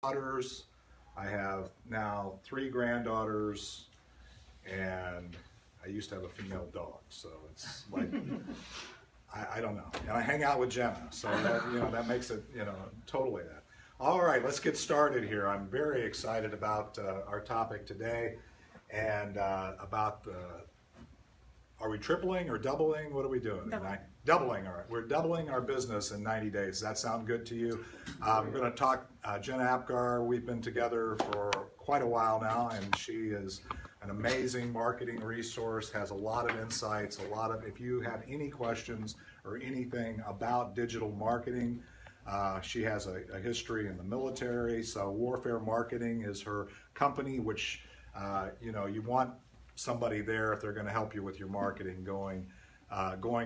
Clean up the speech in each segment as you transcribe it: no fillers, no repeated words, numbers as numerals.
daughters. I have now 3 granddaughters, and I used to have a female dog, so it's like, I don't know. And I hang out with Jenna, so that, that makes it, totally that. All right, let's get started here. I'm very excited about our topic today, and about are we tripling or doubling? What are we doing? Doubling. All right. We're doubling our business in 90 days. Does that sound good to you? We're going to talk Jenna Apgar. We've been together for quite a while now, and she is an amazing marketing resource, has a lot of insights, if you have any questions or anything about digital marketing, she has a history in the military, so Warfare Marketing is her company, which, you want somebody there if they're going to help you with your marketing going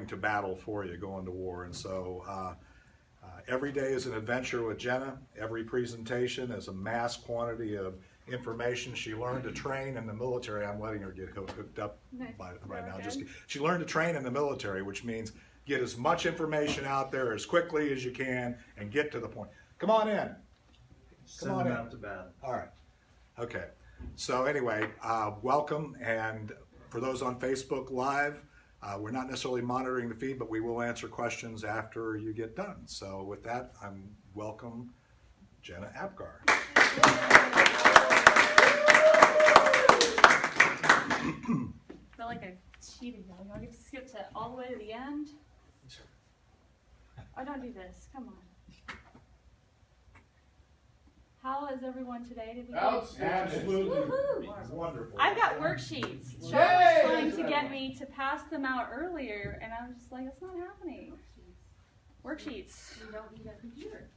to battle for you, going to war. And so every day is an adventure with Jenna. Every presentation is a mass quantity of information. She learned to train in the military. I'm letting her get hooked up right now. She learned to train in the military, which means get as much information out there as quickly as you can and get to the point. Come on in. Send them out to battle. All right. Okay. So anyway, welcome, and for those on Facebook Live, we're not necessarily monitoring the feed, but we will answer questions after you get done. So with that, I'm welcome Jenna Apgar. I feel like I cheated now. You want me to skip to all the way to the end? Oh, don't do this. Come on. How is everyone today? Did we Absolutely Woohoo! wonderful. I've got worksheets. Sean Yay! was trying to get me to pass them out earlier, and I was just like, it's not happening. Worksheets. You don't need a computer.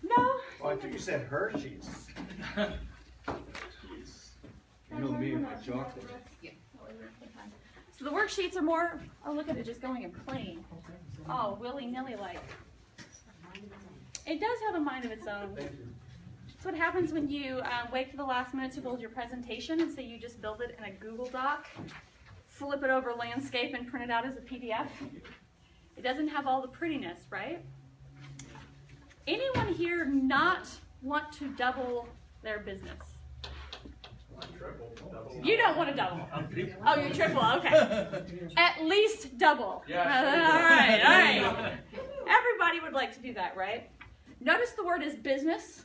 No. Oh, I think you said Hershey's. You know me and my chocolate. So the worksheets are more, oh, look at it just going in plain. Oh, willy-nilly like. It does have a mind of its own. That's what happens when you wait for the last minute to build your presentation, and so you just build it in a Google Doc, flip it over landscape, and print it out as a PDF. It doesn't have all the prettiness, right? Anyone here not want to double their business? You don't want to double. Oh, you're triple, okay. At least double. Yeah. All right. Everybody would like to do that, right? Notice the word is business.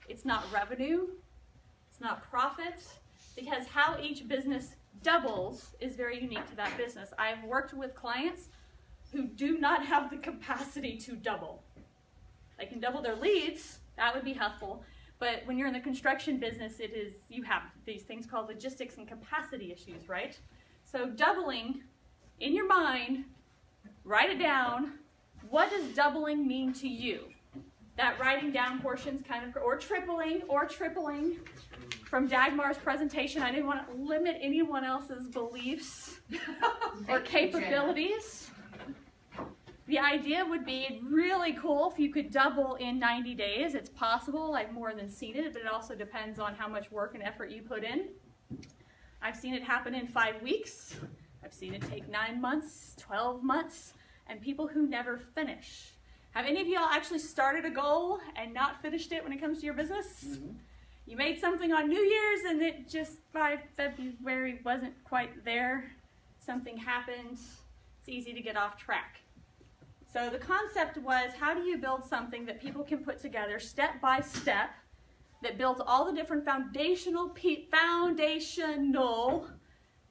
It's not revenue. It's not profit. Because how each business doubles is very unique to that business. I've worked with clients who do not have the capacity to double. They can double their leads. That would be helpful. But when you're in the construction business, you have these things called logistics and capacity issues, right? So doubling, in your mind, write it down. What does doubling mean to you? That writing down portion's kind of, or tripling. From Dagmar's presentation, I didn't want to limit anyone else's beliefs or capabilities. The idea would be really cool if you could double in 90 days. It's possible. I've more than seen it, but it also depends on how much work and effort you put in. I've seen it happen in 5 weeks. I've seen it take 9 months, 12 months, and people who never finish. Have any of y'all actually started a goal and not finished it when it comes to your business? Mm-hmm. You made something on New Year's and it just by February wasn't quite there. Something happened. It's easy to get off track. So the concept was, how do you build something that people can put together step by step that builds all the different foundational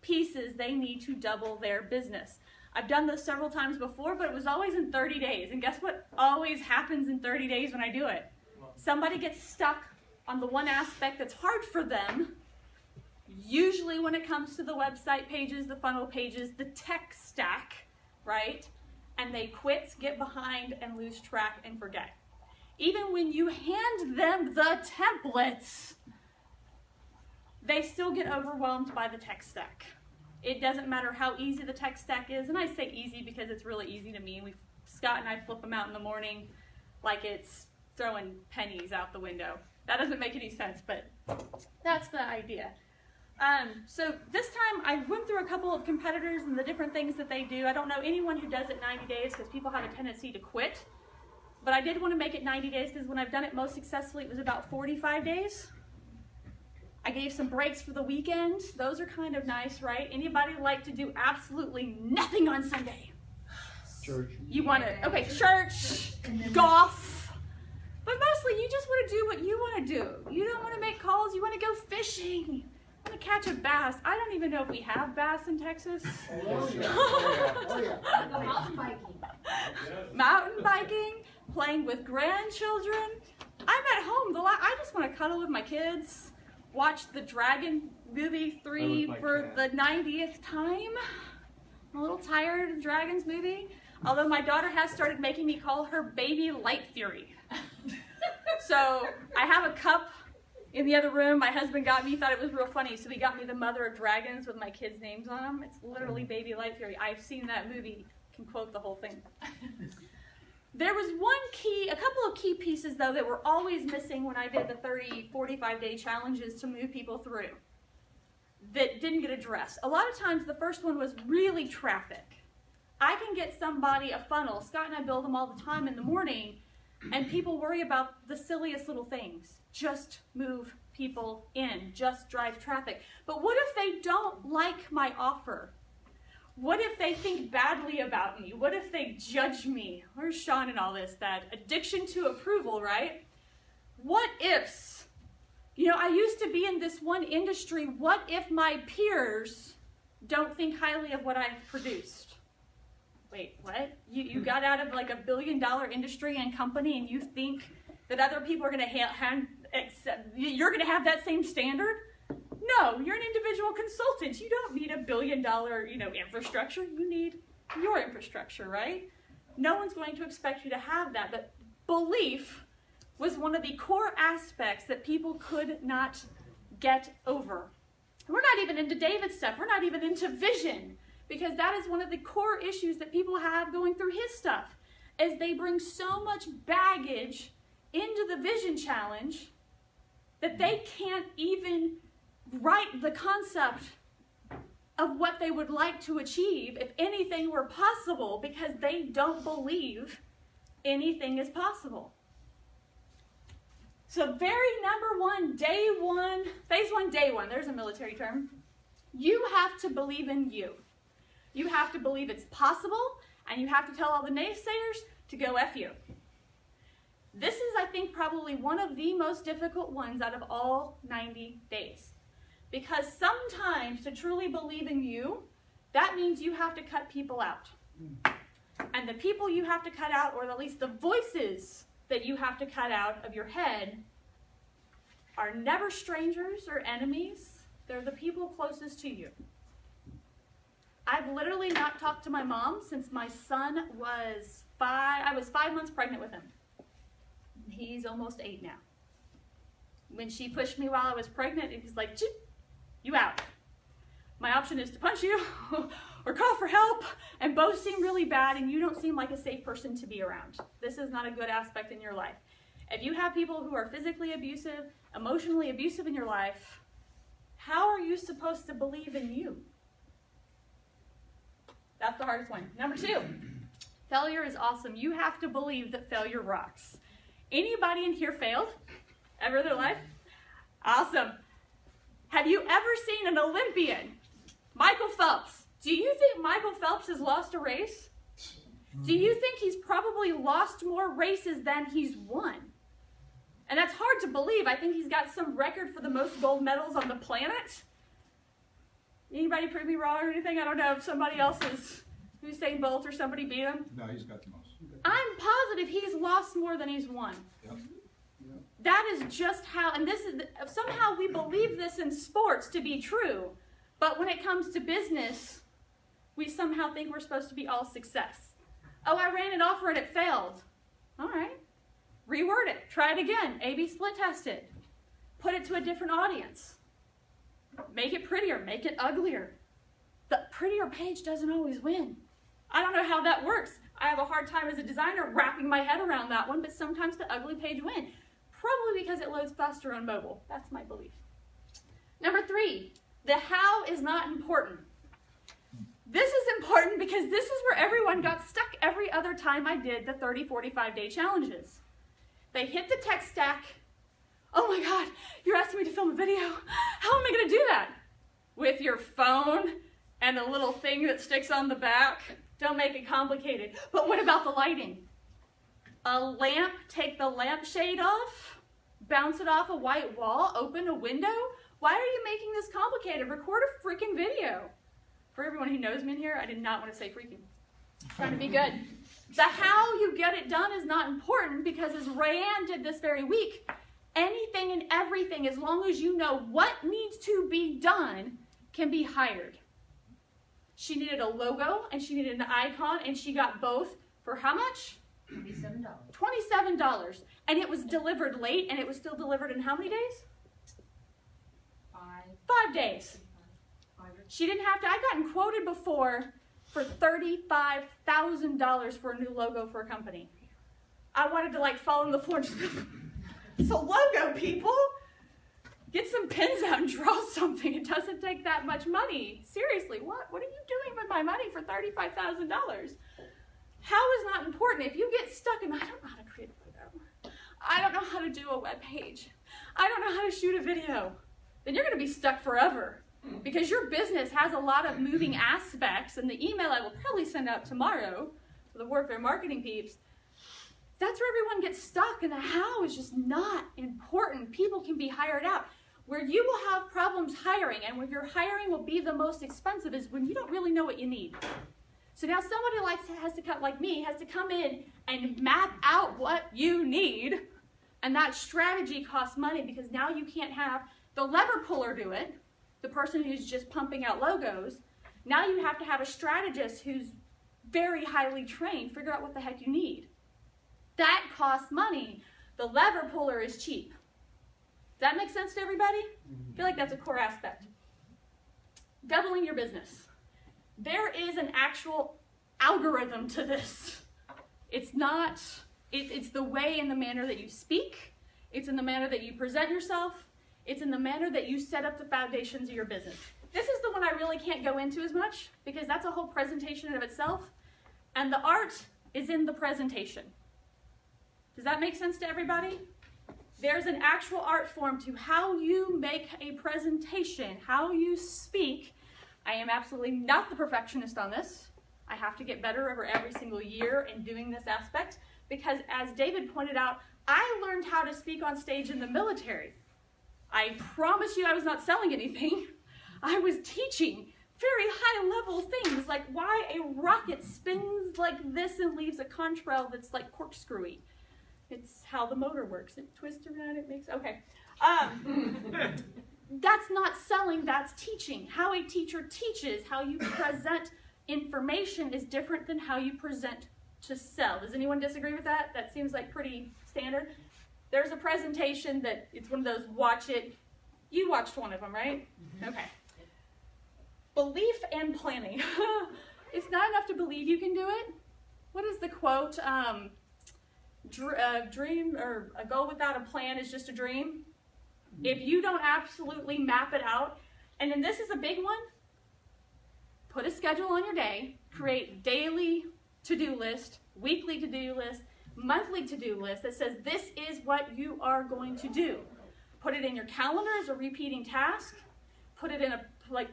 pieces they need to double their business. I've done this several times before, but it was always in 30 days. And guess what always happens in 30 days when I do it? Somebody gets stuck on the one aspect that's hard for them, usually when it comes to the website pages, the funnel pages, the tech stack, right? And they quit, get behind, and lose track and forget. Even when you hand them the templates, they still get overwhelmed by the tech stack. It doesn't matter how easy the tech stack is, and I say easy because it's really easy to me. Scott and I flip them out in the morning like it's throwing pennies out the window. That doesn't make any sense, but that's the idea. So this time I went through a couple of competitors and the different things that they do. I don't know anyone who does it 90 days because people have a tendency to quit. But I did want to make it 90 days because when I've done it most successfully, it was about 45 days. I gave some breaks for the weekend. Those are kind of nice, right? Anybody like to do absolutely nothing on Sunday? Church. You want to, okay, church, golf. But mostly you just want to do what you want to do. You don't want to make calls. You want to go fishing. You want to catch a bass. I don't even know if we have bass in Texas. Mountain biking. Mountain biking, playing with grandchildren. I'm at home. I just want to cuddle with my kids. Watch the Dragon movie 3 for the 90th time. I'm a little tired of the Dragons movie. Although my daughter has started making me call her baby Light Fury. So I have a cup in the other room. My husband got me, thought it was real funny, so he got me the Mother of Dragons with my kids' names on them. It's literally baby Light Fury. I've seen that movie, can quote the whole thing. There was a couple of key pieces though that were always missing when I did the 30, 45-day challenges to move people through that didn't get addressed. A lot of times the first one was really traffic. I can get somebody a funnel. Scott and I build them all the time in the morning, and people worry about the silliest little things. Just move people in, just drive traffic. But what if they don't like my offer? What if they think badly about me? What if they judge me? Where's Sean in all this? That addiction to approval, right? What ifs? You know, I used to be in this one industry. What if my peers don't think highly of what I've produced? Wait, what? You got out of like $1 billion industry and company and you think that other people are going to you're going to have that same standard? No, you're an individual consultant. You don't need $1 billion, infrastructure. You need your infrastructure, right? No one's going to expect you to have that, but belief was one of the core aspects that people could not get over. We're not even into David's stuff. We're not even into vision, because that is one of the core issues that people have going through his stuff, is they bring so much baggage into the vision challenge that they can't even write the concept of what they would like to achieve if anything were possible, because they don't believe anything is possible. So very number one, phase one, day one, there's a military term. You have to believe in you. You have to believe it's possible, and you have to tell all the naysayers to go F you. This is, I think, probably one of the most difficult ones out of all 90 days. Because sometimes to truly believe in you, that means you have to cut people out. And the people you have to cut out, or at least the voices that you have to cut out of your head, are never strangers or enemies. They're the people closest to you. I've literally not talked to my mom since my son was 5. I was 5 months pregnant with him. He's almost 8 now. When she pushed me while I was pregnant, it was like, you out. My option is to punch you or call for help, and both seem really bad, and you don't seem like a safe person to be around. This is not a good aspect in your life. If you have people who are physically abusive, emotionally abusive in your life, how are you supposed to believe in you? That's the hardest one. Number 2, failure is awesome. You have to believe that failure rocks. Anybody in here failed ever in their life? Awesome. Have you ever seen an Olympian, Michael Phelps? Do you think Michael Phelps has lost a race? Do you think he's probably lost more races than he's won? And that's hard to believe. I think he's got some record for the most gold medals on the planet. Anybody prove me wrong or anything? I don't know if somebody else is Usain Bolt or somebody beat him. No, he's got the most. I'm positive he's lost more than he's won. Yep. That is just how, and this is, somehow we believe this in sports to be true, but when it comes to business, we somehow think we're supposed to be all success. Oh, I ran an offer and it failed. All right. Reword it. Try it again. A/B split test it. Put it to a different audience. Make it prettier. Make it uglier. The prettier page doesn't always win. I don't know how that works. I have a hard time as a designer wrapping my head around that one, but sometimes the ugly page wins. Probably because it loads faster on mobile. That's my belief. Number 3, the how is not important. This is important because this is where everyone got stuck every other time I did the 30, 45-day challenges. They hit the tech stack. Oh my God, you're asking me to film a video. How am I going to do that? With your phone and a little thing that sticks on the back? Don't make it complicated. But what about the lighting? A lamp, take the lampshade off, bounce it off a white wall, open a window? Why are you making this complicated? Record a freaking video. For everyone who knows me in here, I did not want to say freaking. I'm trying to be good. The how you get it done is not important because as Rayanne did this very week, anything and everything, as long as you know what needs to be done, can be hired. She needed a logo and she needed an icon and she got both for how much? $27. $27. And it was delivered late and it was still delivered in how many days? 5 days. She didn't have to, I've gotten quoted before for $35,000 for a new logo for a company. I wanted to like fall on the floor and just, it's a logo, people. Get some pens out and draw something. It doesn't take that much money. Seriously, what are you doing with my money for $35,000? How is not important? If you get stuck and I don't know how to create a logo, I don't know how to do a web page, I don't know how to shoot a video, then you're going to be stuck forever. Because your business has a lot of moving aspects, and the email I will probably send out tomorrow for the Warfare Marketing peeps, that's where everyone gets stuck, and the how is just not important. People can be hired out. Where you will have problems hiring, and where your hiring will be the most expensive is when you don't really know what you need. So now somebody like me has to come in and map out what you need, and that strategy costs money because now you can't have the lever puller do it, the person who's just pumping out logos. Now you have to have a strategist who's very highly trained, figure out what the heck you need. That costs money. The lever puller is cheap. Does that make sense to everybody? I feel like that's a core aspect. Doubling your business. There is an actual algorithm to this. It's not, it's the way and the manner that you speak. It's in the manner that you present yourself. It's in the manner that you set up the foundations of your business. This is the one I really can't go into as much because that's a whole presentation in of itself. And the art is in the presentation. Does that make sense to everybody? There's an actual art form to how you make a presentation, how you speak. I am absolutely not the perfectionist on this. I have to get better over every single year in doing this aspect because as David pointed out, I learned how to speak on stage in the military. I promise you I was not selling anything. I was teaching very high-level things like why a rocket spins like this and leaves a contrail that's like corkscrewy. It's how the motor works. It twists around, it makes, okay. That's not selling, that's teaching. How a teacher teaches, how you present information is different than how you present to sell. Does anyone disagree with that? That seems like pretty standard. There's a presentation that it's one of those watch it. You watched one of them, right? Okay. Belief and planning. It's not enough to believe you can do it. What is the quote? Dream or a goal without a plan is just a dream. If you don't absolutely map it out, and then this is a big one, put a schedule on your day, create daily to-do list, weekly to-do list, monthly to-do list that says this is what you are going to do. Put it in your calendar as a repeating task. Put it in a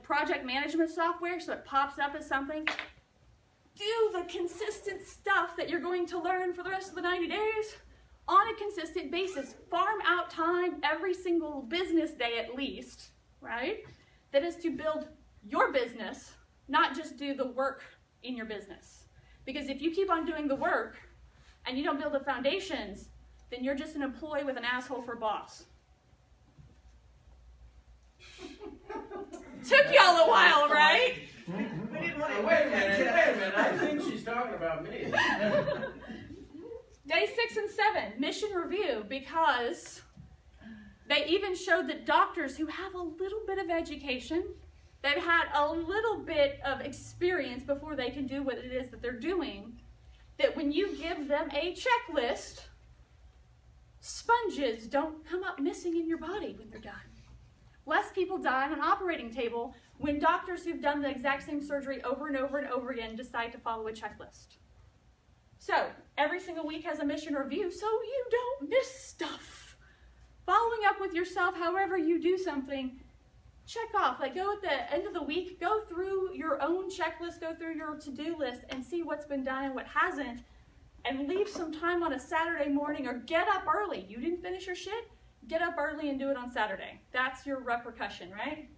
project management software so it pops up as something. Do the consistent stuff that you're going to learn for the rest of the 90 days on a consistent basis. Farm out time every single business day at least, right? That is to build your business, not just do the work in your business. Because if you keep on doing the work and you don't build the foundations, then you're just an employee with an asshole for a boss. Took y'all a while, right? We didn't want to Wait a minute, I think she's talking about me. Day 6 and 7, mission review, because they even showed that doctors who have a little bit of education, they've had a little bit of experience before they can do what it is that they're doing, that when you give them a checklist, sponges don't come up missing in your body when they're done. Less people die on an operating table when doctors who've done the exact same surgery over and over and over again decide to follow a checklist. So, every single week has a mission review so you don't miss stuff. Following up with yourself, however you do something, check off. Like, go at the end of the week, go through your own checklist, go through your to-do list, and see what's been done and what hasn't, and leave some time on a Saturday morning, or get up early. You didn't finish your shit? Get up early and do it on Saturday. That's your repercussion, right?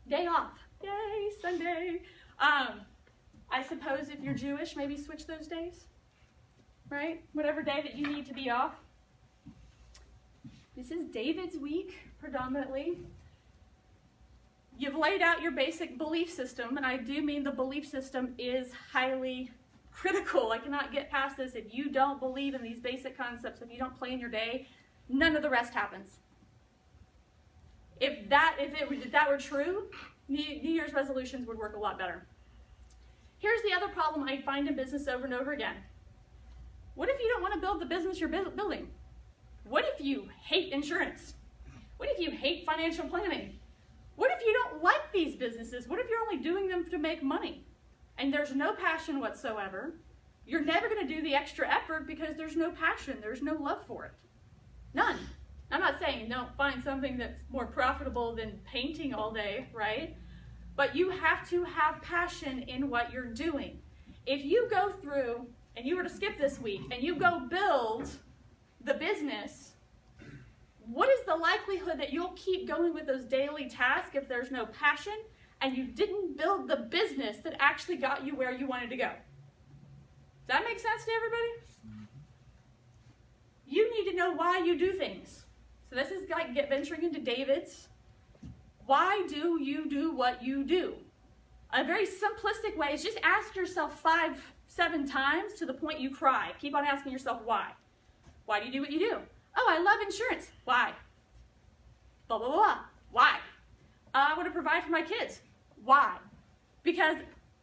Day off. Yay, Sunday. I suppose if you're Jewish, maybe switch those days, right? Whatever day that you need to be off. This is David's week, predominantly. You've laid out your basic belief system, and I do mean the belief system is highly critical. I cannot get past this. If you don't believe in these basic concepts, if you don't plan your day, none of the rest happens. If that were true, New Year's resolutions would work a lot better. Here's the other problem I find in business over and over again. What if you don't want to build the business you're building? What if you hate insurance? What if you hate financial planning? What if you don't like these businesses? What if you're only doing them to make money and there's no passion whatsoever? You're never going to do the extra effort because there's no passion, there's no love for it. None. I'm not saying don't find something that's more profitable than painting all day, right? But you have to have passion in what you're doing. If you go through, and you were to skip this week, and you go build the business, what is the likelihood that you'll keep going with those daily tasks if there's no passion and you didn't build the business that actually got you where you wanted to go? Does that make sense to everybody? You need to know why you do things. So this is like venturing into David's. Why do you do what you do? A very simplistic way is just ask yourself 5-7 times to the point you cry. Keep on asking yourself why. Why do you do what you do? Oh, I love insurance. Why? Blah, blah, blah. Why? I want to provide for my kids. Why? Because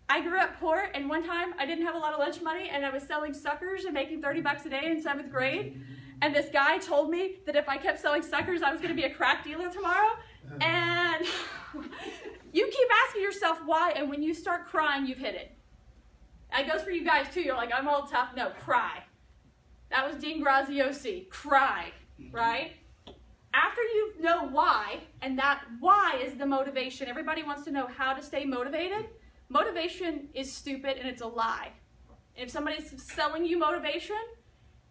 I grew up poor, and one time I didn't have a lot of lunch money, and I was selling suckers and making 30 bucks a day in 7th grade. And this guy told me that if I kept selling suckers, I was going to be a crack dealer tomorrow. And you keep asking yourself why, and when you start crying, you've hit it. That goes for you guys too. You're like, I'm all tough. No, cry. That was Dean Graziosi. Cry, right? After you know why, and that why is the motivation. Everybody wants to know how to stay motivated. Motivation is stupid and it's a lie. And if somebody's selling you motivation,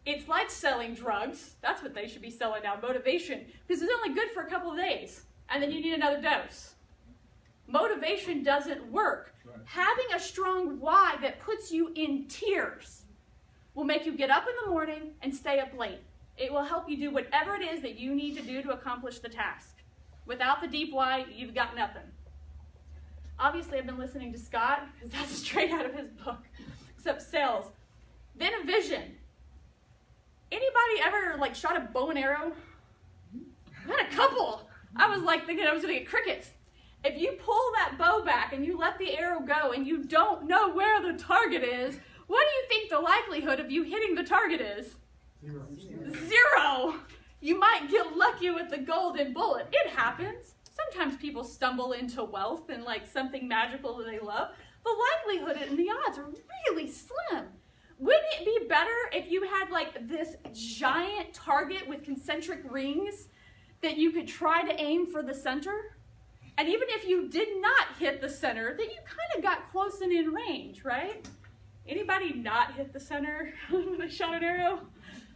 it's like selling drugs. That's what they should be selling now, motivation. Because it's only good for a couple of days, and then you need another dose. Motivation doesn't work. Right. Having a strong why that puts you in tears will make you get up in the morning and stay up late. It will help you do whatever it is that you need to do to accomplish the task. Without the deep why, you've got nothing. Obviously, I've been listening to Scott, because that's straight out of his book, except sales. Then a vision. Anybody ever shot a bow and arrow? I had a couple. I was thinking I was going to get crickets. If you pull that bow back and you let the arrow go and you don't know where the target is, what do you think the likelihood of you hitting the target is? 0. You might get lucky with the golden bullet. It happens. Sometimes people stumble into wealth and something magical that they love. The likelihood and the odds are really slim. Wouldn't it be better if you had this giant target with concentric rings that you could try to aim for the center? And even if you did not hit the center, then you kind of got close and in range, right? Anybody not hit the center when they shot an arrow?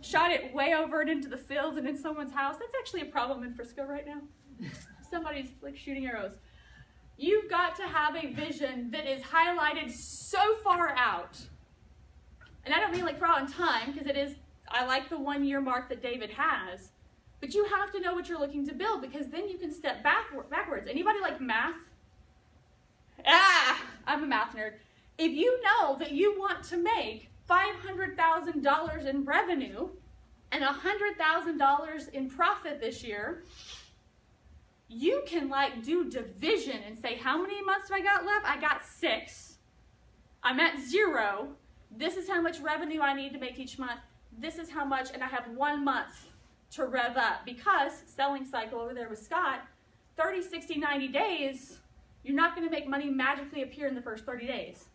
Shot it way over and into the fields and in someone's house? That's actually a problem in Frisco right now. Somebody's shooting arrows. You've got to have a vision that is highlighted so far out. And I don't mean far out in time, because it is, I like the 1-year mark that David has. But you have to know what you're looking to build, because then you can step backwards. Anybody like math? I'm a math nerd. If you know that you want to make $500,000 in revenue and $100,000 in profit this year, you can do division and say, how many months do I got left? I got 6. I'm at 0. This is how much revenue I need to make each month. This is how much, and I have 1 month to rev up, because selling cycle over there with Scott, 30, 60, 90 days, you're not going to make money magically appear in the first 30 days.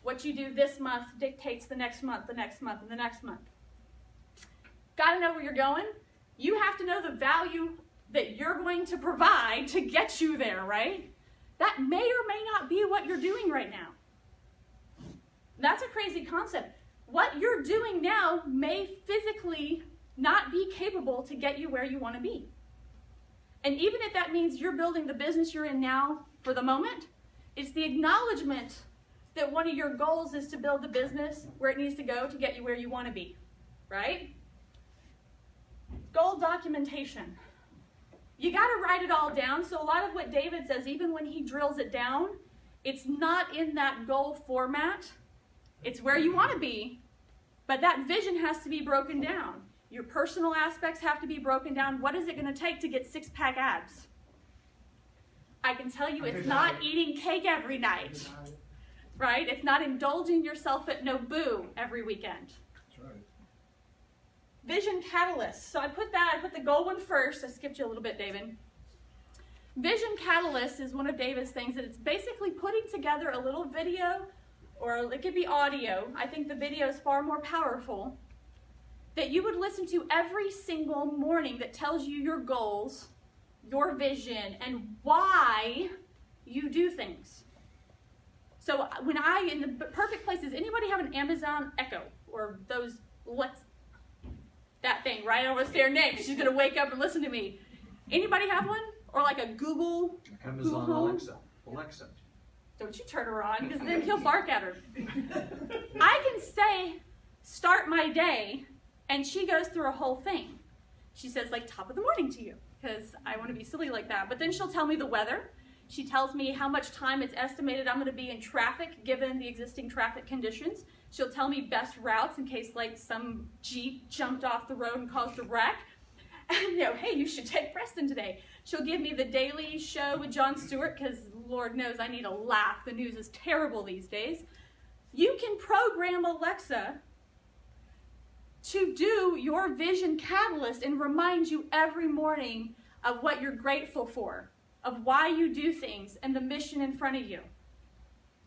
What you do this month dictates the next month, the next month, and the next month. Got to know where you're going. You have to know the value that you're going to provide to get you there, right? That may or may not be what you're doing right now. That's a crazy concept. What you're doing now may physically not be capable to get you where you want to be. And even if that means you're building the business you're in now for the moment, it's the acknowledgement that one of your goals is to build the business where it needs to go to get you where you want to be, right? Goal documentation. You got to write it all down. So a lot of what David says, even when he drills it down, it's not in that goal format. It's where you want to be, but that vision has to be broken down. Your personal aspects have to be broken down. What is it going to take to get six-pack abs? I can tell you it's not eating cake every night, right? It's not indulging yourself at Nobu every weekend. That's right. Vision catalyst. So I put the goal one first. I skipped you a little bit, David. Vision catalyst is one of David's things, and it's basically putting together a little video, or it could be audio. I think the video is far more powerful, that you would listen to every single morning that tells you your goals, your vision, and why you do things. So in the perfect places, anybody have an Amazon Echo or those, that thing, right? I want to say her name. She's going to wake up and listen to me. Anybody have one? Or like a Google Amazon Home? Alexa. Don't you turn her on, because then he'll bark at her. I can say, start my day, and she goes through a whole thing. She says, like, top of the morning to you, because I want to be silly like that. But then she'll tell me the weather. She tells me how much time it's estimated I'm going to be in traffic, given the existing traffic conditions. She'll tell me best routes in case, like, some Jeep jumped off the road and caused a wreck. And, hey, you should take Preston today. She'll give me the daily show with Jon Stewart, because Lord knows I need a laugh. The news is terrible these days. You can program Alexa to do your vision catalyst and remind you every morning of what you're grateful for, of why you do things, and the mission in front of you.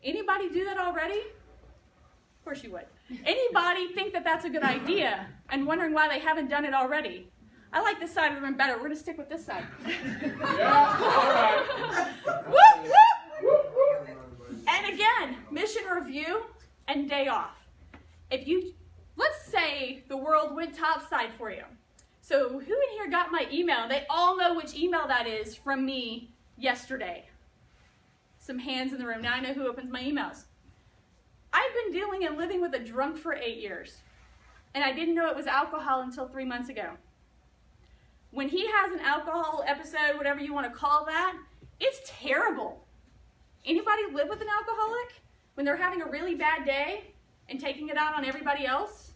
Anybody do that already? Of course you would. Anybody think that that's a good idea and wondering why they haven't done it already? I like this side of the room better. We're going to stick with this side. Yeah, all right. Whoop, whoop. And again, mission review and day off. Let's say the world went topside for you. So who in here got my email? They all know which email that is from me yesterday. Some hands in the room. Now I know who opens my emails. I've been dealing and living with a drunk for 8 years. And I didn't know it was alcohol until 3 months ago. When he has an alcohol episode, whatever you want to call that, it's terrible. Anybody live with an alcoholic? When they're having a really bad day and taking it out on everybody else?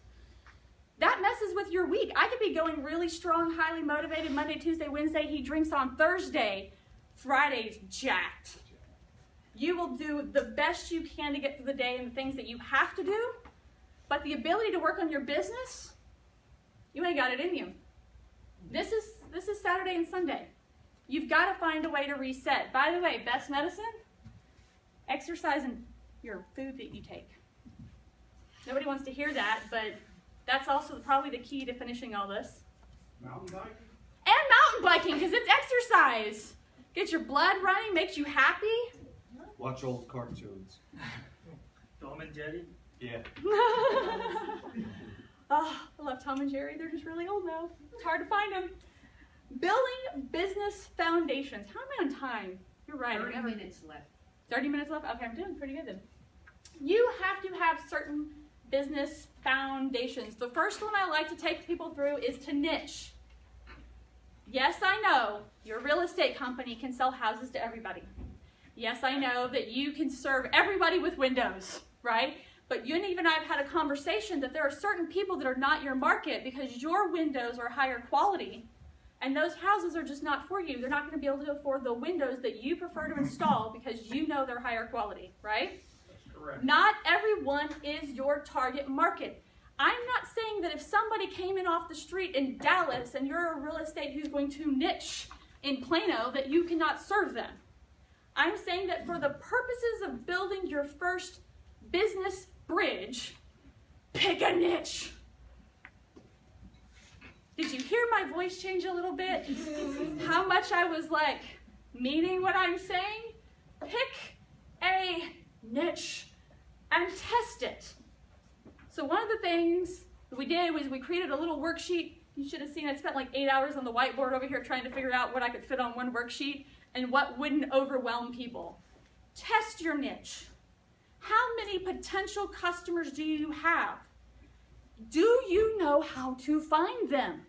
That messes with your week. I could be going really strong, highly motivated Monday, Tuesday, Wednesday. He drinks on Thursday. Friday's jacked. You will do the best you can to get through the day and the things that you have to do, but the ability to work on your business, you ain't got it in you. This is Saturday and Sunday. You've got to find a way to reset. By the way, best medicine? Exercise and your food that you take. Nobody wants to hear that, but that's also probably the key to finishing all this. Mountain biking? And mountain biking, because it's exercise. Gets your blood running, makes you happy. Watch old cartoons. Tom and Jerry? Yeah. Oh, I love Tom and Jerry. They're just really old now. It's hard to find them. Building business foundations. How am I on time? You're right. 30 minutes left. 30 minutes left? Okay, I'm doing pretty good then. You have to have certain business foundations. The first one I like to take people through is to niche. Yes, I know your real estate company can sell houses to everybody. Yes, I know that you can serve everybody with windows, right? But you and even I have had a conversation that there are certain people that are not your market because your windows are higher quality and those houses are just not for you. They're not going to be able to afford the windows that you prefer to install because you know they're higher quality, right? That's correct. Not everyone is your target market. I'm not saying that if somebody came in off the street in Dallas and you're a real estate who's going to niche in Plano that you cannot serve them. I'm saying that for the purposes of building your first business bridge, pick a niche. Did you hear my voice change a little bit? How much I was like meaning what I'm saying? Pick a niche and test it. So one of the things that we did was we created a little worksheet. You should have seen I spent like 8 hours on the whiteboard over here trying to figure out what I could fit on one worksheet and what wouldn't overwhelm people. Test your niche. How many potential customers do you have? Do you know how to find them?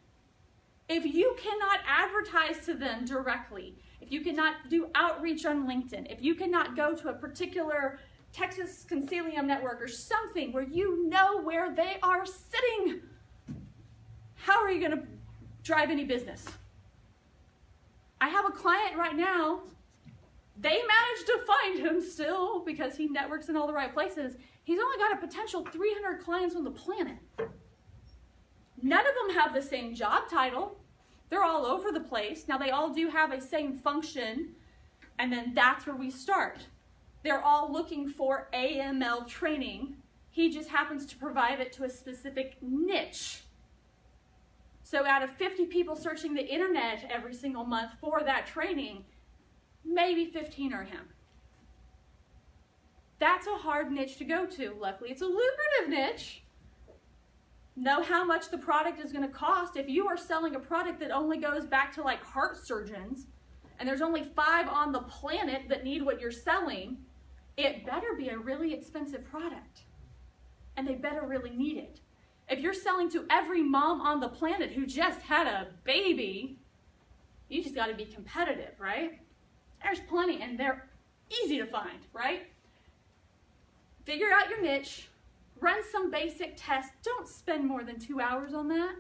If you cannot advertise to them directly, if you cannot do outreach on LinkedIn, if you cannot go to a particular Texas Concilium network or something where you know where they are sitting, how are you going to drive any business? I have a client right now. They managed to find him still because he networks in all the right places. He's only got a potential 300 clients on the planet. None of them have the same job title. They're all over the place. Now they all do have a same function, and then that's where we start. They're all looking for AML training. He just happens to provide it to a specific niche. So out of 50 people searching the internet every single month for that training, maybe 15 are him. That's a hard niche to go to. Luckily, it's a lucrative niche. Know how much the product is going to cost. If you are selling a product that only goes back to like heart surgeons, and there's only 5 on the planet that need what you're selling, it better be a really expensive product. And they better really need it. If you're selling to every mom on the planet who just had a baby, you just got to be competitive, right? There's plenty, and they're easy to find, right? Figure out your niche, run some basic tests. Don't spend more than 2 hours on that.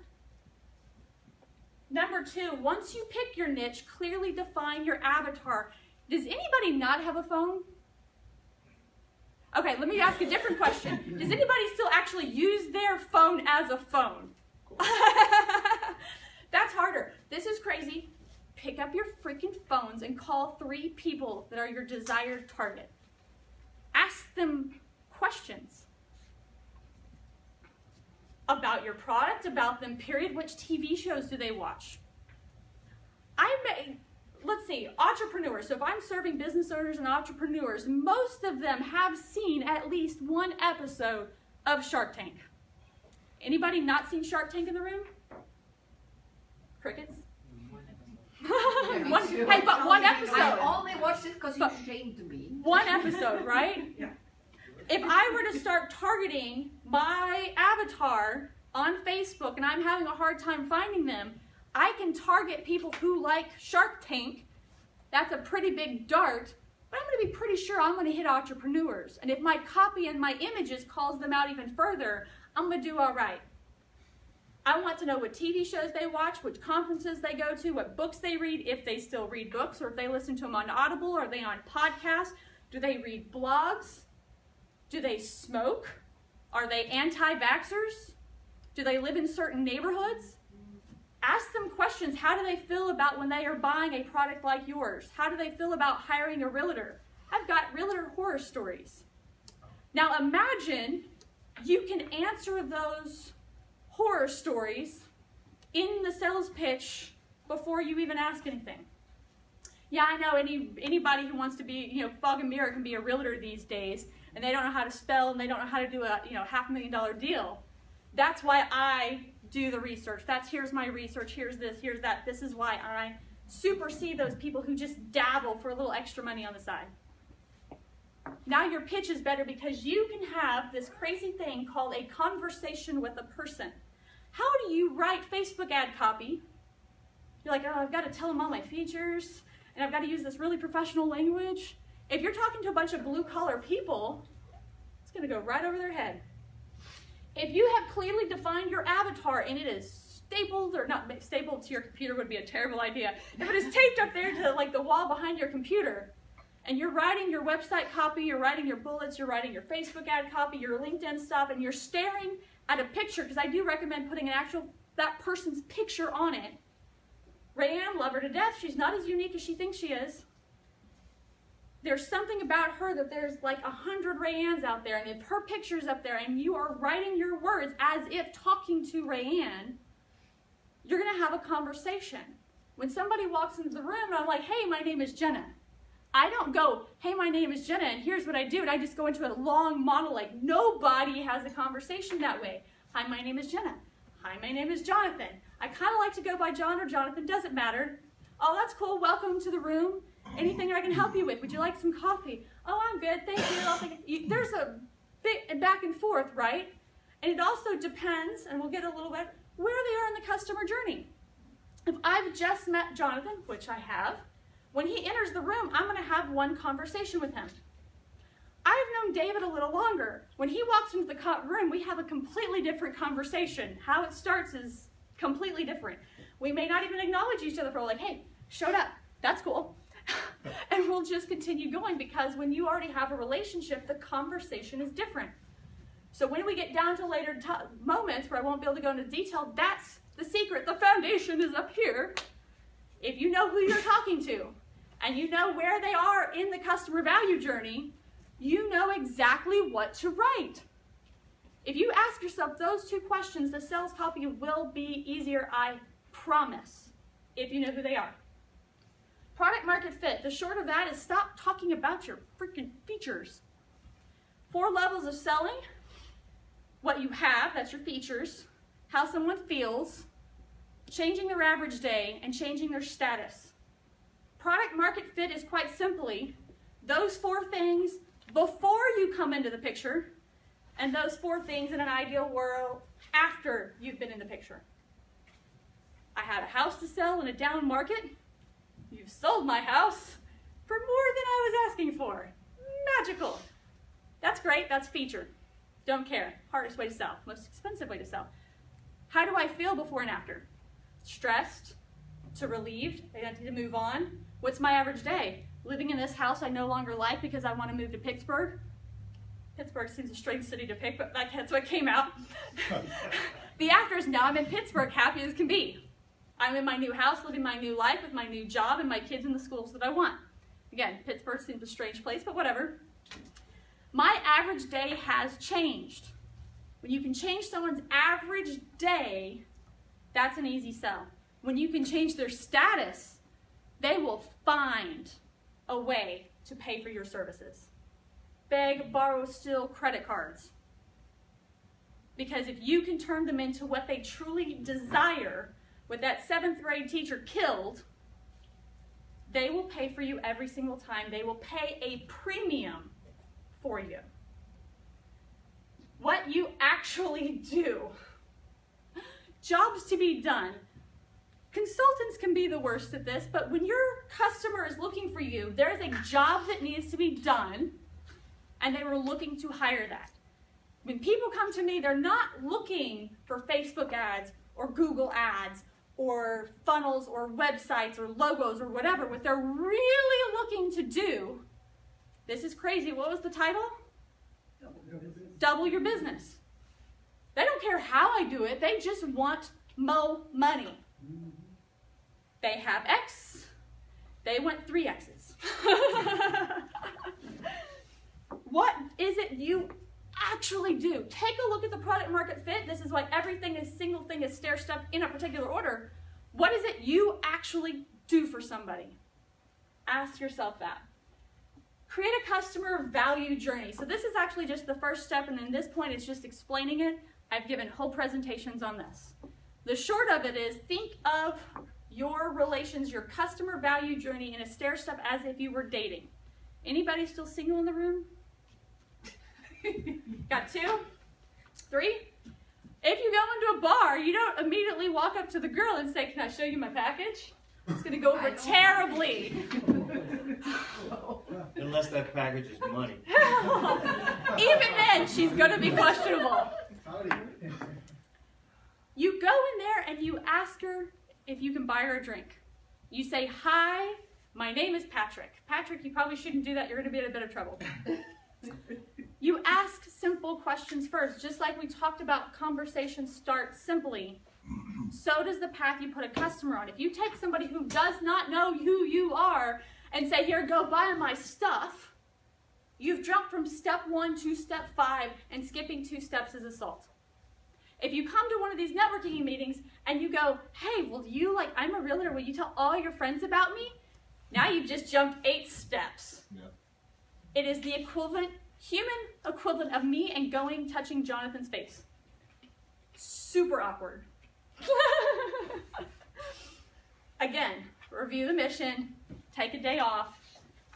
Number 2, once you pick your niche, clearly define your avatar. Does anybody not have a phone? Okay, let me ask a different question. Does anybody still actually use their phone as a phone? That's harder. This is crazy. Pick up your freaking phones and call 3 people that are your desired target. Ask them questions about your product, about them, period. Which TV shows do they watch? Let's see, entrepreneurs. So if I'm serving business owners and entrepreneurs, most of them have seen at least 1 episode of Shark Tank. Anybody not seen Shark Tank in the room? Crickets? Hey, but 1 episode. I only watched it because you shamed me. 1 episode, right? Yeah. If I were to start targeting my avatar on Facebook and I'm having a hard time finding them, I can target people who like Shark Tank. That's a pretty big dart, but I'm going to be pretty sure I'm going to hit entrepreneurs. And if my copy and my images calls them out even further, I'm going to do all right. I want to know what TV shows they watch, which conferences they go to, what books they read, if they still read books, or if they listen to them on Audible, or are they on podcasts? Do they read blogs? Do they smoke? Are they anti-vaxxers? Do they live in certain neighborhoods? Ask them questions. How do they feel about when they are buying a product like yours? How do they feel about hiring a realtor? I've got realtor horror stories. Now imagine you can answer those horror stories in the sales pitch before you even ask anything. Yeah, I know anybody who wants to be, fog and mirror can be a realtor these days, and they don't know how to spell and they don't know how to do a, $500,000 deal. That's why I do the research. Here's my research, here's this, here's that. This is why I supersede those people who just dabble for a little extra money on the side. Now your pitch is better because you can have this crazy thing called a conversation with a person. How do you write Facebook ad copy? You're like, oh, I've got to tell them all my features, and I've got to use this really professional language. If you're talking to a bunch of blue-collar people, it's going to go right over their head. If you have clearly defined your avatar and it is stapled, or not stapled to your computer would be a terrible idea. If it is taped up there to like the wall behind your computer, and you're writing your website copy, you're writing your bullets, you're writing your Facebook ad copy, your LinkedIn stuff, and you're staring at a picture, because I do recommend putting that person's picture on it, Rayanne, love her to death. She's not as unique as she thinks she is. There's something about her that there's like 100 Rayannes out there, and if her picture's up there and you are writing your words as if talking to Rayanne, you're going to have a conversation. When somebody walks into the room and I'm like, hey, my name is Jenna. I don't go, hey, my name is Jenna, and here's what I do, and I just go into a long monologue. Nobody has a conversation that way. Hi, my name is Jenna. Hi, my name is Jonathan. I kind of like to go by John or Jonathan, doesn't matter. Oh, that's cool, welcome to the room. Anything I can help you with? Would you like some coffee? Oh, I'm good, thank you. There's a bit back and forth, right? And it also depends, and we'll get a little bit, where they are in the customer journey. If I've just met Jonathan, which I have, when he enters the room, I'm going to have one conversation with him. I've known David a little longer. When he walks into the room, we have a completely different conversation. How it starts is completely different. We may not even acknowledge each other for like, hey, showed up. That's cool. And we'll just continue going because when you already have a relationship, the conversation is different. So when we get down to later moments where I won't be able to go into detail, that's the secret. The foundation is up here. If you know who you're talking to and you know where they are in the customer value journey, you know exactly what to write. If you ask yourself those two questions, the sales copy will be easier, I promise, if you know who they are. Product market fit. The short of that is stop talking about your freaking features. 4 levels of selling. What you have, that's your features. How someone feels. Changing their average day and changing their status. Product market fit is quite simply those 4 things before you come into the picture and those 4 things in an ideal world after you've been in the picture. I had a house to sell in a down market. You've sold my house for more than I was asking for. Magical. That's great, that's feature. Don't care. Hardest way to sell, most expensive way to sell. How do I feel before and after? Stressed, to relieved, I need to move on. What's my average day? Living in this house I no longer like because I want to move to Pittsburgh. Pittsburgh seems a strange city to pick, but that's what came out. The after is now I'm in Pittsburgh, happy as can be. I'm in my new house, living my new life with my new job and my kids in the schools that I want. Again, Pittsburgh seems a strange place, but whatever. My average day has changed. When you can change someone's average day, that's an easy sell. When you can change their status, they will find a way to pay for your services. Beg, borrow, steal credit cards. Because if you can turn them into what they truly desire, what that 7th grade teacher killed, they will pay for you every single time. They will pay a premium for you. What you actually do. Jobs to be done. Consultants can be the worst at this, but when your customer is looking for you, there's a job that needs to be done, and they were looking to hire that. When people come to me, they're not looking for Facebook ads or Google ads or funnels or websites or logos or whatever. What they're really looking to do, this is crazy, what was the title? Double your business. They don't care how I do it, they just want mo money. They have X, they want 3 X's. What is it you actually do? Take a look at the product market fit. This is why everything is single thing is stair-stepped in a particular order. What is it you actually do for somebody? Ask yourself that. Create a customer value journey. So this is actually just the first step, and in this point it's just explaining it. I've given whole presentations on this. The short of it is think of your relations, your customer value journey in a stair step as if you were dating. Anybody still single in the room? Got 2? 3? If you go into a bar, you don't immediately walk up to the girl and say, can I show you my package? It's going to go over terribly. Unless that package is money. Even then, she's going to be questionable. You go in there and you ask her if you can buy her a drink. You say, hi, my name is Patrick. Patrick, you probably shouldn't do that. You're going to be in a bit of trouble. You ask simple questions first. Just like we talked about, conversations start simply. so does the path you put a customer on. If you take somebody who does not know who you are and say, here, go buy my stuff, you've jumped from step 1 to step 5, and skipping 2 steps is assault. If you come to one of these networking meetings and you go, hey, I'm a realtor, will you tell all your friends about me? Now you've just jumped 8 steps. Yep. It is the human equivalent of me and touching Jonathan's face. Super awkward. Again, review the mission, take a day off.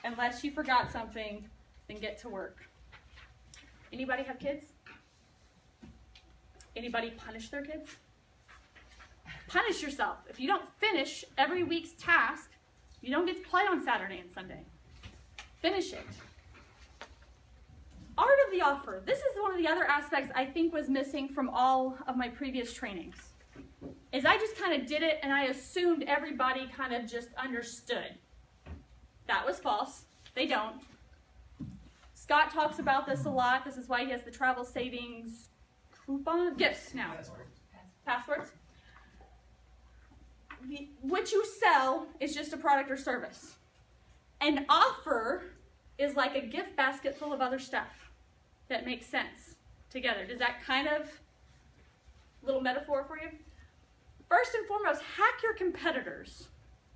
Unless you forgot something, then get to work. Anybody have kids? Anybody punish their kids? Punish yourself. If you don't finish every week's task, you don't get to play on Saturday and Sunday. Finish it. Art of the offer. This is one of the other aspects I think was missing from all of my previous trainings. Is I just kind of did it and I assumed everybody kind of just understood. That was false. They don't. Scott talks about this a lot. This is why he has the travel savings gifts now. Passwords. What you sell is just a product or service. An offer is like a gift basket full of other stuff that makes sense together. Does that kind of little metaphor for you? First and foremost, hack your competitors.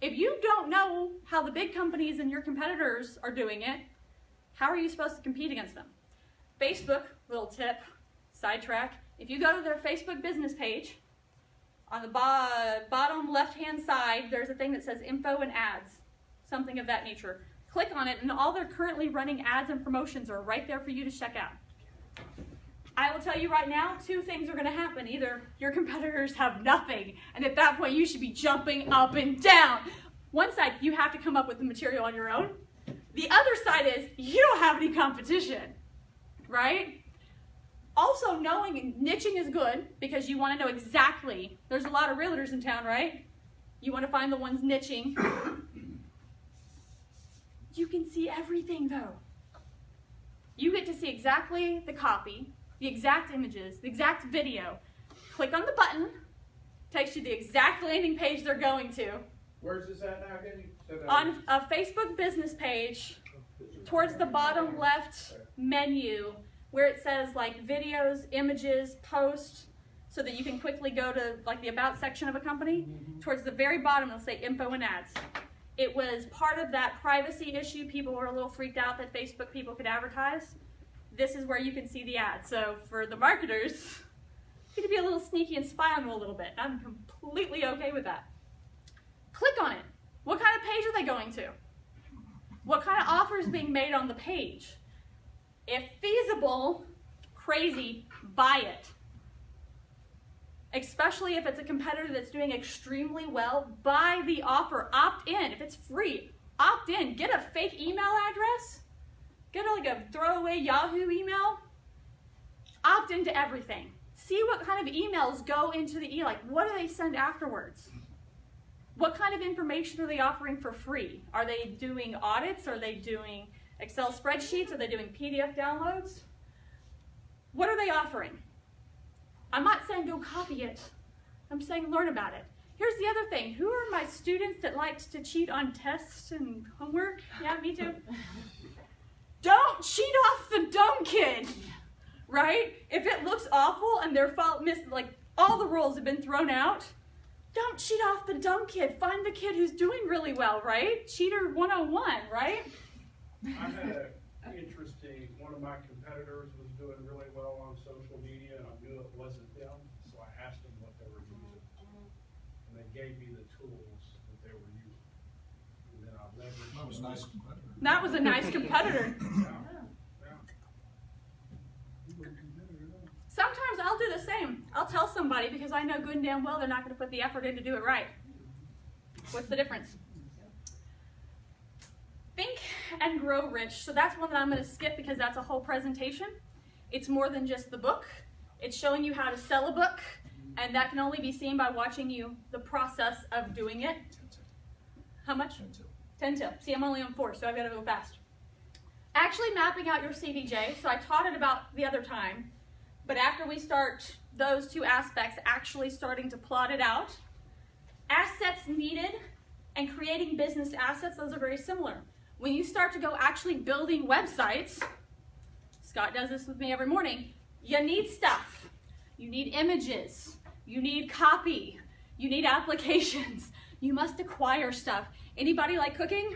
If you don't know how the big companies and your competitors are doing it, how are you supposed to compete against them? Facebook, little tip, sidetrack. If you go to their Facebook business page, on the bottom left-hand side, there's a thing that says info and ads, something of that nature. Click on it, and all their currently running ads and promotions are right there for you to check out. I will tell you right now, 2 things are going to happen. Either your competitors have nothing, and at that point, you should be jumping up and down. One side, you have to come up with the material on your own. The other side is, you don't have any competition, right? Also, knowing niching is good because you want to know exactly. There's a lot of realtors in town, right? You want to find the ones niching. You can see everything, though. You get to see exactly the copy, the exact images, the exact video. Click on the button, takes you to the exact landing page they're going to. Where's this at now? Can you say that? On a Facebook business page, towards the bottom left menu, where it says like videos, images, post, so that you can quickly go to like the about section of a company. Towards the very bottom, it'll say info and ads. It was part of that privacy issue. People were a little freaked out that Facebook people could advertise. This is where you can see the ads. So for the marketers, you can be a little sneaky and spy on them a little bit. I'm completely okay with that. Click on it. What kind of page are they going to? What kind of offer is being made on the page? If feasible, crazy, buy it. Especially if it's a competitor that's doing extremely well, buy the offer, opt in. If it's free, opt in. Get a fake email address. Get like a throwaway Yahoo email. Opt into everything. See what kind of emails go into the like what do they send afterwards? What kind of information are they offering for free? Are they doing audits? Are they doing Excel spreadsheets? Are they doing PDF downloads? What are they offering? I'm not saying go copy it. I'm saying learn about it. Here's the other thing. Who are my students that like to cheat on tests and homework? Yeah, me too. Don't cheat off the dumb kid, right? If it looks awful and their fault like all the rules have been thrown out, don't cheat off the dumb kid. Find the kid who's doing really well, right? Cheater 101, right? I had an interesting, one of my competitors was doing really well on social media, and I knew it wasn't them, so I asked them what they were using. And they gave me the tools that they were using. And then I leveraged. That was a nice competitor. That was a nice competitor. Sometimes I'll do the same. I'll tell somebody because I know good and damn well they're not going to put the effort in to do it right. What's the difference? Think and grow rich. So that's one that I'm going to skip because that's a whole presentation. It's more than just the book. It's showing you how to sell a book, and that can only be seen by watching the process of doing it. How much? 10 till. See, I'm only on 4, so I've got to go fast. Actually mapping out your CVJ. So I taught it about the other time. But after we start those two aspects actually starting to plot it out, assets needed and creating business assets, those are very similar. When you start to go actually building websites, Scott does this with me every morning, you need stuff. You need images. You need copy. You need applications. You must acquire stuff. Anybody like cooking?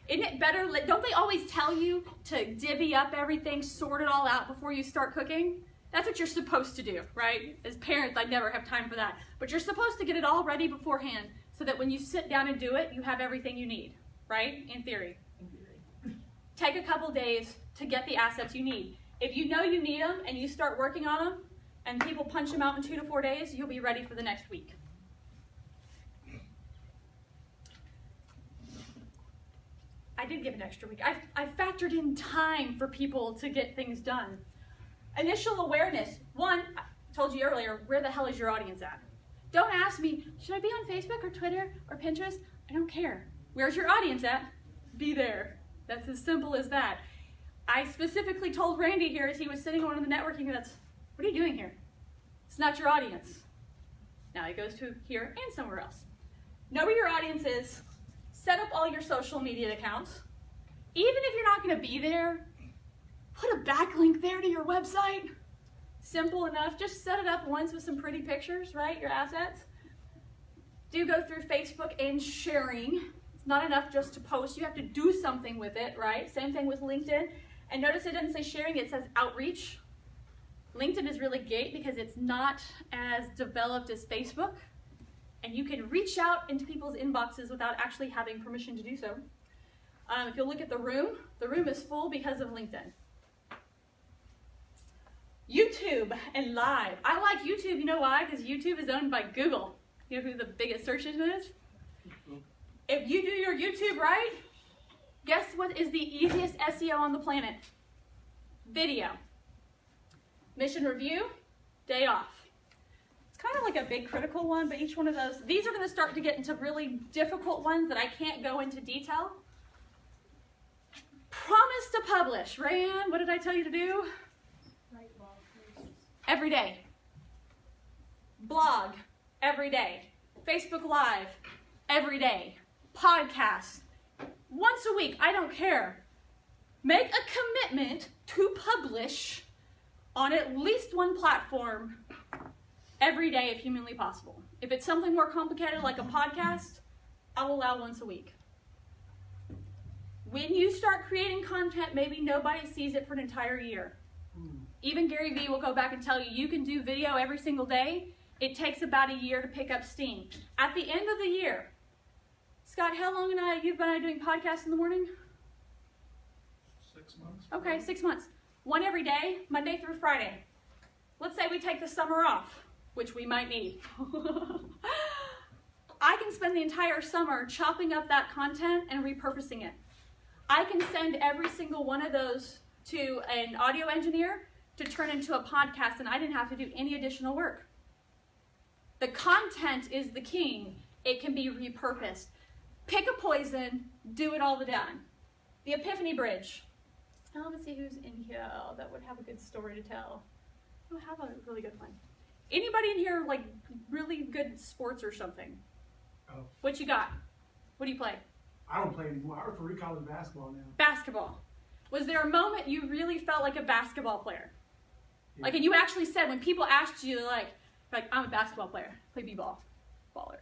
Isn't it better, don't they always tell you to divvy up everything, sort it all out before you start cooking? That's what you're supposed to do, right? As parents, I never have time for that. But you're supposed to get it all ready beforehand so that when you sit down and do it, you have everything you need, right? In theory. Take a couple days to get the assets you need. If you know you need them and you start working on them and people punch them out in 2 to 4 days, you'll be ready for the next week. I did give an extra week. I factored in time for people to get things done. Initial awareness. One, I told you earlier, where the hell is your audience at? Don't ask me, should I be on Facebook or Twitter or Pinterest? I don't care. Where's your audience at? Be there. That's as simple as that. I specifically told Randy here as he was sitting on one of the networking events, what are you doing here? It's not your audience. Now it goes to here and somewhere else. Know where your audience is. Set up all your social media accounts. Even if you're not going to be there, put a backlink there to your website. Simple enough. Just set it up once with some pretty pictures, right? Your assets. Do go through Facebook and sharing. It's not enough just to post. You have to do something with it, right? Same thing with LinkedIn. And notice it doesn't say sharing, it says outreach. LinkedIn is really great because it's not as developed as Facebook. And you can reach out into people's inboxes without actually having permission to do so. If you look at the room is full because of LinkedIn. YouTube and live. I like YouTube, you know why? Because YouTube is owned by Google. You know who the biggest search engine is? If you do your YouTube right, guess what is the easiest SEO on the planet? Video. Mission review, day off. It's kind of like a big critical one, but each one of those, these are going to start to get into really difficult ones that I can't go into detail. Promise to publish. Rayanne, what did I tell you to do? Every day. Blog, every day. Facebook Live, every day. Podcast, once a week, I don't care. Make a commitment to publish on at least one platform every day if humanly possible. If it's something more complicated like a podcast, I'll allow once a week. When you start creating content, maybe nobody sees it for an entire year. Even Gary Vee will go back and tell you, you can do video every single day. It takes about a year to pick up steam. At the end of the year, Scott, how long you've been doing podcasts in the morning? 6 months. Okay, 6 months. One every day, Monday through Friday. Let's say we take the summer off, which we might need. I can spend the entire summer chopping up that content and repurposing it. I can send every single one of those to an audio engineer to turn into a podcast, and I didn't have to do any additional work. The content is the king. It can be repurposed. Pick a poison, do it all the time. The Epiphany Bridge. Oh, let's see who's in here that would have a good story to tell. Oh, have a really good one. Anybody in here like really good at sports or something? Oh. What you got? What do you play? I don't play anymore. I referee college basketball now. Basketball. Was there a moment you really felt like a basketball player? Yeah. Like, and you actually said, when people asked you, like I'm a basketball player, play b-ball, baller.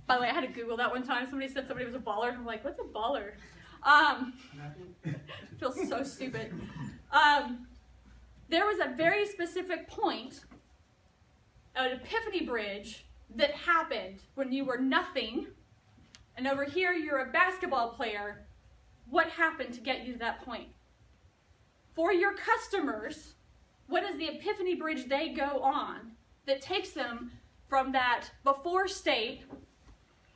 By the way, I had to Google that one time. Somebody said somebody was a baller. I'm like, what's a baller? Feels so stupid. There was a very specific point, an epiphany bridge, that happened when you were nothing, and over here you're a basketball player. What happened to get you to that point? For your customers, what is the epiphany bridge they go on that takes them from that before state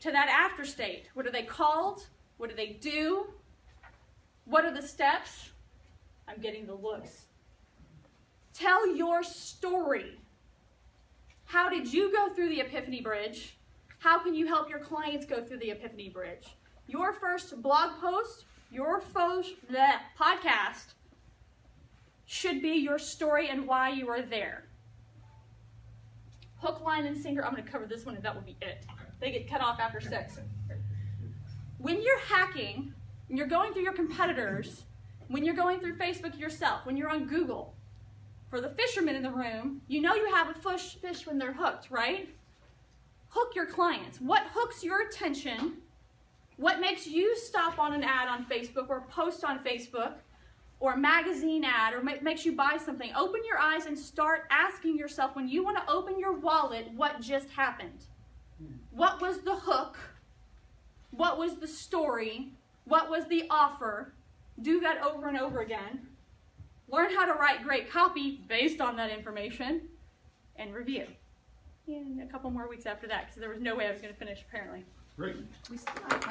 to that after state? What are they called? What do they do? What are the steps? I'm getting the looks. Tell your story. How did you go through the epiphany bridge? How can you help your clients go through the epiphany bridge? Your first blog post, your first podcast should be your story and why you are there. Hook, line, and sinker. I'm going to cover this one and that will be it. They get cut off after 6. When you're hacking, when you're going through your competitors, when you're going through Facebook yourself, when you're on Google, for the fishermen in the room, you know you have a fish when they're hooked, right? Hook your clients. What hooks your attention? What makes you stop on an ad on Facebook or post on Facebook or a magazine ad or makes you buy something? Open your eyes and start asking yourself, when you want to open your wallet, what just happened? What was the hook? What was the story? What was the offer? Do that over and over again. Learn how to write great copy based on that information and review. And a couple more weeks after that, because there was no way I was going to finish, apparently. Great. We still have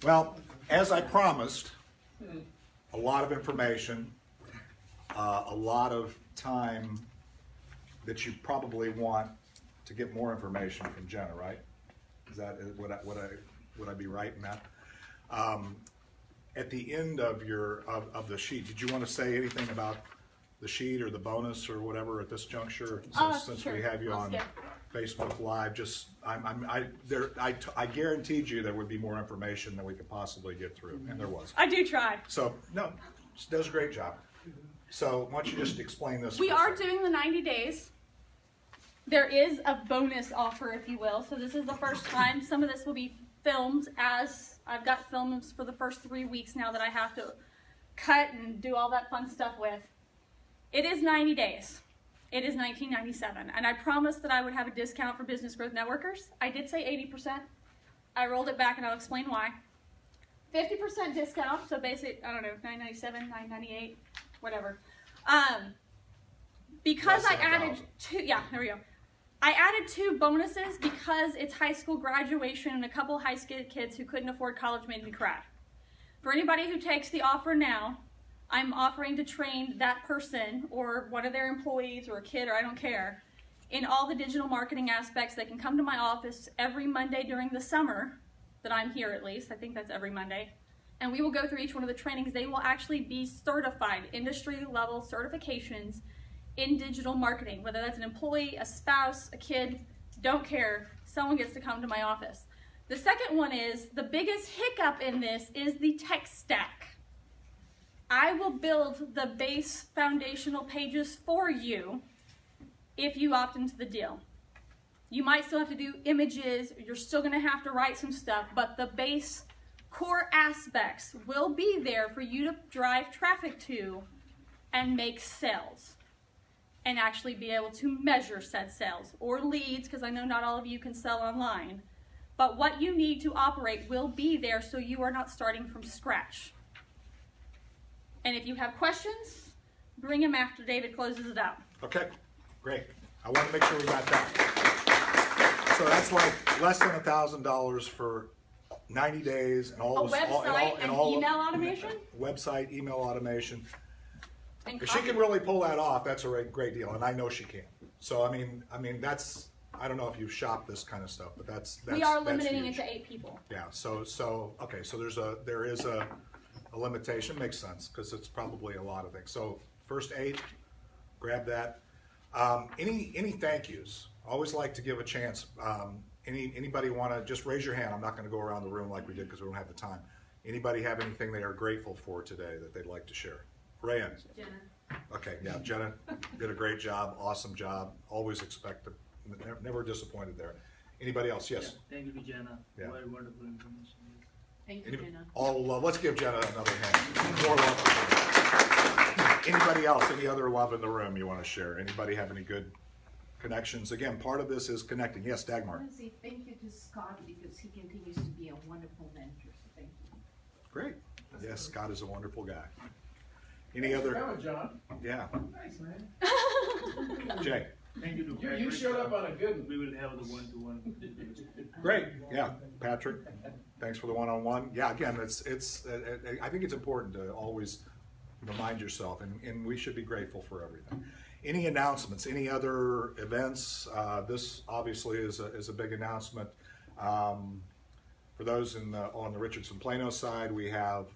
Well, as I promised, a lot of information, a lot of time that you probably want to get more information from Jenna, right? Is that would I be right in that? At the end of of the sheet, did you want to say anything about the sheet or the bonus or whatever at this juncture? Since sure. we have you I'll on skip. Facebook Live, just I guaranteed you there would be more information than we could possibly get through, and there was. I do try. So no, she does a great job. So why don't you just explain this? We for a are second? doing the 90 days. There is a bonus offer, if you will. So this is the first time. Some of this will be filmed, as I've got films for the first 3 weeks now that I have to cut and do all that fun stuff with. It is 90 days. It is $19.97, and I promised that I would have a discount for business growth networkers. I did say 80%. I rolled it back, and I'll explain why. 50% discount, so basic, I don't know, $9.97, $9.98, whatever. Because Less I than added 1,000. 2, yeah, there we go. I added 2 bonuses because it's high school graduation and a couple high school kids who couldn't afford college made me cry. For anybody who takes the offer now, I'm offering to train that person or one of their employees or a kid, or I don't care, in all the digital marketing aspects. They can come to my office every Monday during the summer that I'm here, at least. I think that's every Monday. And we will go through each one of the trainings. They will actually be certified, industry level certifications in digital marketing, whether that's an employee, a spouse, a kid, don't care. Someone gets to come to my office. The second one is, the biggest hiccup in this is the tech stack. I will build the base foundational pages for you if you opt into the deal. You might still have to do images, you're still going to have to write some stuff, but the base core aspects will be there for you to drive traffic to and make sales and actually be able to measure said sales or leads, because I know not all of you can sell online. But what you need to operate will be there, so you are not starting from scratch. And if you have questions, bring them after David closes it out. Okay, great. I want to make sure we got that. So that's like less than $1,000 for 90 days and all A this, website and email automation? Website, email automation. And If she can really pull that off, that's a great deal, and I know she can. So I mean, that's, I don't know if you've shopped this kind of stuff, but that's we are that's limiting huge. it to 8 people. Yeah. So okay. So there is a limitation. Makes sense because it's probably a lot of things. So first 8, grab that. Any thank yous? Always like to give a chance. Anybody want to just raise your hand? I'm not going to go around the room like we did because we don't have the time. Anybody have anything they are grateful for today that they'd like to share? Rayan. Jenna. Okay, yeah, Jenna did a great job, awesome job. Always expected, never disappointed there. Anybody else? Yes. Yeah, thank you to Jenna. Yeah. Very wonderful information. Thank you, Any, Jenna. all love. Let's give Jenna another hand. More love. For her. Anybody else? Any other love in the room you want to share? Anybody have any good connections? Again, part of this is connecting. Yes, I Dagmar. want to say thank you to Scott because he continues to be a wonderful mentor. So thank you. Great. Yes, Scott is a wonderful guy. Any other? Hello, John. Yeah, Thanks, man. Jay. Thank you to You Patrick. showed up on a good one. We will have the one-to-one. Great. Yeah, Patrick. Thanks for the one-on-one. Yeah, again, it's. I think it's important to always remind yourself, and we should be grateful for everything. Any announcements? Any other events? This obviously is a big announcement. For those on the Richardson Plano side, we have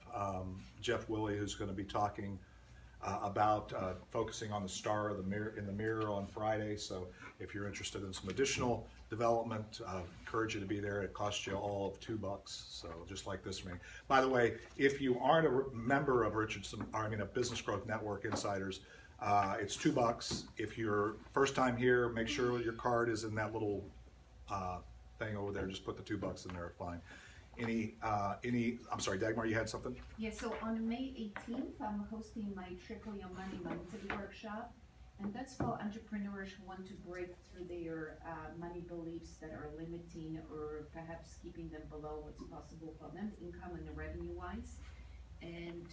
Jeff Willey, who's going to be talking about focusing on the star of the mirror in the mirror on Friday. So if you're interested in some additional development, encourage you to be there. It costs you all of $2, so just like this meeting. By the way, if you aren't a member of a Business Growth Network Insiders, it's $2. If you're first time here, make sure your card is in that little thing over there. Just put the $2 in there, fine. I'm sorry, Dagmar, you had something? Yeah, so on May 18th, I'm hosting my Triple Your Money Monthly Workshop. And that's for entrepreneurs who want to break through their money beliefs that are limiting or perhaps keeping them below what's possible for them, income and revenue-wise. And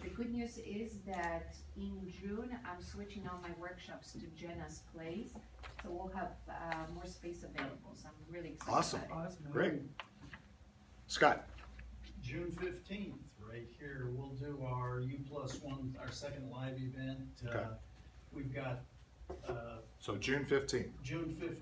the good news is that in June, I'm switching all my workshops to Jenna's Place. So we'll have more space available. So I'm really excited Awesome. about it. Great. Scott? June 15th, right here, we'll do our U+1, our second live event. Okay. We've got, So June 15th. June 15th,